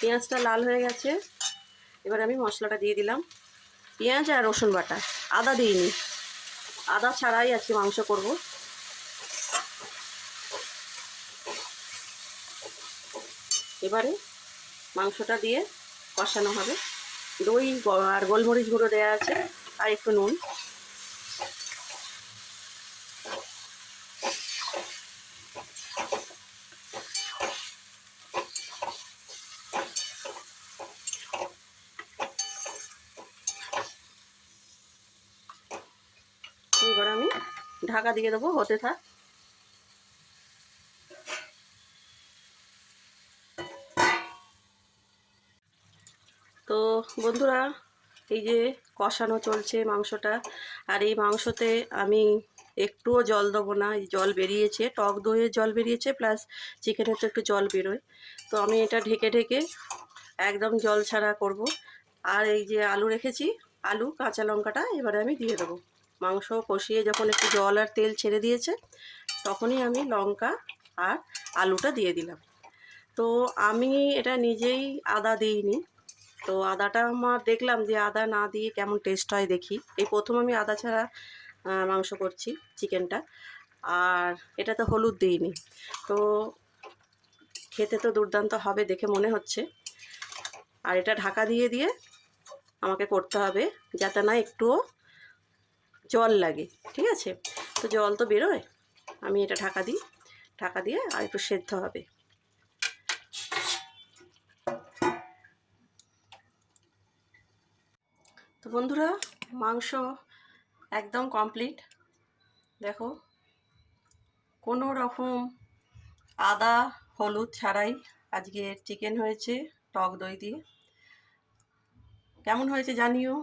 পেঁয়াজটা লাল হয়ে গেছে, এবার আমি মশলাটা দিয়ে দিলাম। পেঁয়াজ আর রসুন বাটা, আদা দিইনি, আদা ছাড়াই আজকে মাংস করব। এবারে মাংসটা দিয়ে কষানো হবে। দই আর গোলমরিচ গুঁড়ো দেওয়া আছে, আর একটু নুন। এবার আমি ঢাকা দিয়ে দেবো, হতে থাক। তো বন্ধুরা, এই যে কষানো চলছে মাংসটা, আর এই মাংসতে আমি একটুও জল দেবো না। এই জল বেরিয়েছে, টক দইয়ের জল বেরিয়েছে, প্লাস চিকেনের তো একটু জল বেরোয়। তো আমি এটা ঢেকে ঢেকে একদম জল ছাড়া করব। আর এই যে আলু রেখেছি, আলু কাঁচা লঙ্কাটা এবারে আমি দিয়ে দেবো। মাংস কষিয়ে যখন একটু জল আর তেল ছেড়ে দিয়েছে, তখনই আমি লঙ্কা আর আলুটা দিয়ে দিলাম। তো আমি এটা নিজেই আদা দিইনি। তো আদাটা আমার দেখলাম যে আদা না দিয়ে কেমন টেস্ট হয় দেখি। এই প্রথম আমি আদা ছাড়া মাংস করছি, চিকেনটা। আর এটাতে হলুদ দিইনি। তো খেতে তো দুর্দান্ত হবে দেখে মনে হচ্ছে। আর এটা ঢাকা দিয়ে দিয়ে আমাকে করতে হবে, যাতে না একটুও জল লাগে। ঠিক আছে? তো জল তো বেরোয়, আমি এটা ঢাকা দিই। ঢাকা দিয়ে আর একটু সেদ্ধ হবে। তো বন্ধুরা, মাংস একদম কমপ্লিট। দেখো, কোনো রকম আদা হলুদ ছাড়াই আজকের চিকেন হয়েছে টক দই দিয়ে। কেমন হয়েছে জানিও,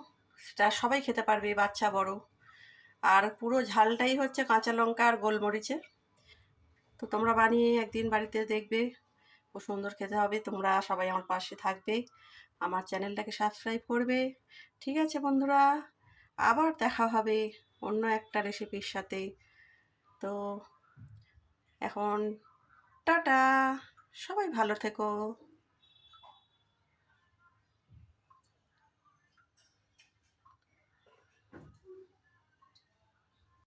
সেটা সবাই খেতে পারবে, বাচ্চা বড়। আর পুরো ঝালটাই হচ্ছে কাঁচা লঙ্কা আর গোলমরিচের। তো তোমরা বানিয়ে একদিন বাড়িতে দেখবে, খুব সুন্দর খেতে হবে। তোমরা সবাই আমার পাশে থাকবে, আমার চ্যানেলটাকে সাবস্ক্রাইব করবে। ঠিক আছে বন্ধুরা, আবার দেখা হবে অন্য একটা রেসিপির সাথে। তো এখন টাটা, সবাই ভালো থেকো।